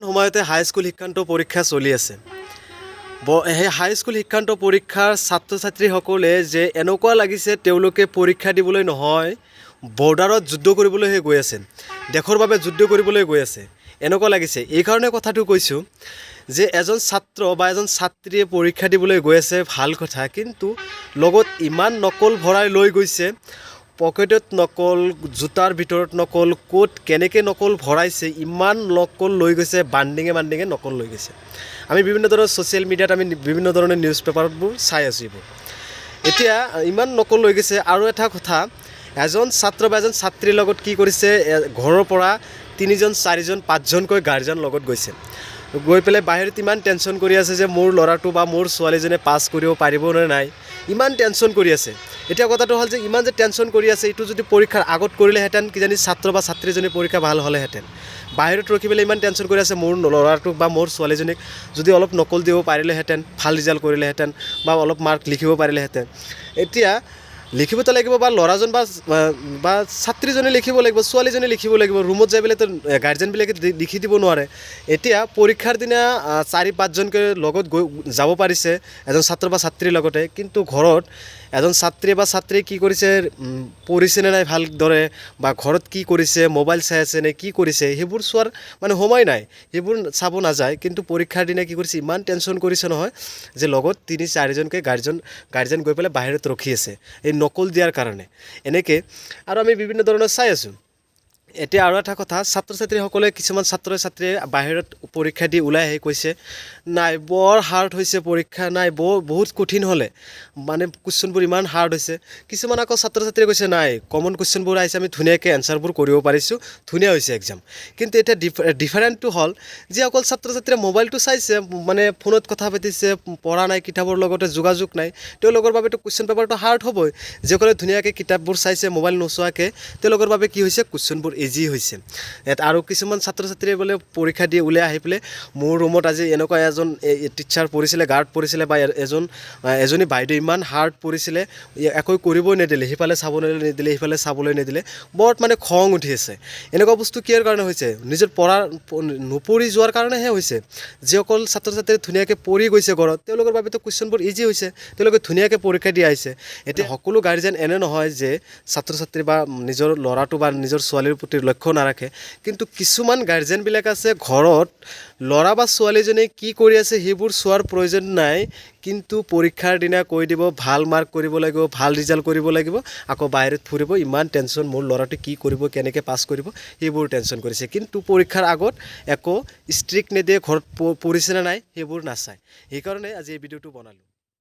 সময়তে হাইস্কুল শিক্ষান্ত পৰীক্ষা চলি আছে। সেই হাইস্কুল শিক্ষান্ত পৰীক্ষাৰ ছাত্ৰ ছাত্ৰীসকলে যে এনেকুৱা লাগিছে তেওঁলোকে পৰীক্ষা দিবলৈ নহয়, বৰ্ডাৰত যুদ্ধ কৰিবলৈহে গৈ আছে, দেশৰ বাবে যুদ্ধ কৰিবলৈ গৈ আছে, এনেকুৱা লাগিছে। এইকাৰণে কথাটো কৈছোঁ যে এজন ছাত্ৰ বা এজন ছাত্ৰীয়ে পৰীক্ষা দিবলৈ গৈ আছে ভাল কথা, কিন্তু লগত ইমান নকল ভৰাই লৈ গৈছে, পকেটত নকল, জোতাৰ ভিতৰত নকল, ক'ত কেনেকৈ নকল ভৰাইছে, ইমান নকল লৈ গৈছে, বাণ্ডিঙে নকল লৈ গৈছে। আমি বিভিন্ন ধৰণৰ ছ'চিয়েল মিডিয়াত আমি বিভিন্ন ধৰণৰ নিউজ পেপাৰবোৰ চাই আছোঁ। এইবোৰ এতিয়া ইমান নকল লৈ গৈছে। আৰু এটা কথা, এজন ছাত্ৰ বা এজন ছাত্ৰীৰ লগত কি কৰিছে, ঘৰৰ পৰা 3জন 4জন 5জনকৈ গাৰ্জেন লগত গৈছে, গৈ পেলাই বাহিৰত ইমান টেনশ্যন কৰি আছে যে মোৰ ল'ৰাটো বা মোৰ ছোৱালীজনীয়ে পাছ কৰিব পাৰিব নে নাই, ইমান টেনশ্যন কৰি আছে। এতিয়া কথাটো হ'ল যে ইমান যে টেনশ্যন কৰি আছে, এইটো যদি পৰীক্ষাৰ আগত কৰিলেহেঁতেন কিজানি ছাত্ৰ বা ছাত্ৰীজনীৰ পৰীক্ষা ভাল হ'লেহেঁতেন। বাহিৰত ৰখি পেলাই ইমান টেনশ্যন কৰি আছে, মোৰ ল'ৰাটোক বা মোৰ ছোৱালীজনীক যদি অলপ নকল দিব পাৰিলেহেঁতেন, ভাল ৰিজাল্ট কৰিলেহেঁতেন বা অলপ মাৰ্ক লিখিব পাৰিলেহেঁতেন। এতিয়া লিখিবতো লাগিব, বা ল'ৰাজন বা ছাত্ৰীজনে লিখিব লাগিব, ছোৱালীজনী লিখিব লাগিব। ৰুমত যাই পেলাইতো গাৰ্জেনবিলাকে লিখি দিব নোৱাৰে। এতিয়া পৰীক্ষাৰ দিনা 4-5জনকৈ লগত যাব পাৰিছে এজন ছাত্ৰ বা ছাত্ৰীৰ লগতে, কিন্তু ঘৰত এজন ছাত্ৰী বা ছাত্ৰীয়ে কি কৰিছে, পঢ়িছেনে নাই ভালদৰে, বা ঘৰত কি কৰিছে, মোবাইল চাই আছে নে কি কৰিছে, সেইবোৰ চোৱাৰ সময় নাই, সেইবোৰ চাব নাযায়। কিন্তু পৰীক্ষাৰ দিনা কি কৰিছে, ইমান টেনশ্যন কৰিছে নহয় যে লগত 3-4জনকৈ গাৰ্জেন গৈ পেলাই বাহিৰত ৰখি আছে এই নকল দিয়াৰ কাৰণে। এনেকৈ আৰু আমি বিভিন্ন ধৰণৰ চাই আছোঁ। এতিয়া আৰু এটা কথা, ছাত্ৰ ছাত্ৰীসকলে, কিছুমান ছাত্ৰ ছাত্ৰীয়ে বাহিৰত পৰীক্ষা দি ওলাই আহি কৈছে, নাই বৰ হাৰ্ড হৈছে পৰীক্ষা, নাই বহুত কঠিন হ'লে, কুৱেশ্যনবোৰ ইমান হাৰ্ড হৈছে। কিছুমান আকৌ ছাত্ৰ ছাত্ৰীয়ে কৈছে, নাই কমন কুৱেশ্যনবোৰ আহিছে, আমি ধুনীয়াকৈ এনচাৰবোৰ কৰিব পাৰিছোঁ, ধুনীয়া হৈছে এক্সাম। কিন্তু এতিয়া ডিফাৰেণ্টটো হ'ল যে অকল ছাত্ৰ ছাত্ৰীয়ে মোবাইলটো চাইছে, ফোনত কথা পাতিছে, পঢ়া নাই, কিতাপৰ লগতে যোগাযোগ নাই, তেওঁলোকৰ বাবেতো কুৱেশ্যন পেপাৰটো হাৰ্ড হ'বই। যিসকলে ধুনীয়াকৈ কিতাপবোৰ চাইছে মোবাইল নোচোৱাকৈ, তেওঁলোকৰ বাবে কি হৈছে, কুৱেশ্যনবোৰ ইজি হৈছে। আৰু কিছুমান ছাত্ৰ ছাত্ৰীয়ে বোলে পৰীক্ষা দি ওলাই আহি পেলাই, মোৰ ৰুমত আজি এনেকুৱা এজন টিচাৰ পৰিছিলে, গাৰ্ড পৰিছিলে, বা এজনী বাইদেউ ইমান হাৰ্ড পৰিছিলে, একো কৰিবই নিদিলে, সিফালে চাবলৈ নিদিলে, সিফালে চাবলৈ নিদিলে, বৰ খং উঠি আছে। এনেকুৱা বস্তু কিহৰ কাৰণে হৈছে, নিজৰ নপঢ়ি যোৱাৰ কাৰণেহে হৈছে। যিসকল ছাত্ৰ ছাত্ৰীয়ে ধুনীয়াকৈ পঢ়ি গৈছে ঘৰত, তেওঁলোকৰ বাবেতো কুৱেশ্যনবোৰ ইজি হৈছে, তেওঁলোকে ধুনীয়াকৈ পৰীক্ষা দি আহিছে। এতিয়া সকলো গাৰ্জেন এনে নহয় যে ছাত্ৰ ছাত্ৰী বা নিজৰ ল'ৰাটো বা নিজৰ ছোৱালীৰ প্ৰতি লক্ষ্য নাৰাখে, কিন্তু কিছুমান গাৰ্জেনবিলাক আছে, ঘৰত ল'ৰা বা ছোৱালীজনীয়ে কি কৰি আছে সেইবোৰ চোৱাৰ প্ৰয়োজন নাই, কিন্তু পৰীক্ষাৰ দিনা কৈ দিব ভাল মাৰ্ক কৰিব লাগিব, ভাল ৰিজাল্ট কৰিব লাগিব, আকৌ বাহিৰত ফুৰিব, ইমান টেনশ্যন, মোৰ ল'ৰাটোৱে কি কৰিব, কেনেকৈ পাছ কৰিব, সেইবোৰ টেনশ্যন কৰিছে। কিন্তু পৰীক্ষাৰ আগত একো ষ্ট্ৰিক্ট নিদিয়ে, ঘৰত পঢ়িছেনে নাই সেইবোৰ নাচায়। সেইকাৰণে আজি এই ভিডিঅ'টো বনালোঁ।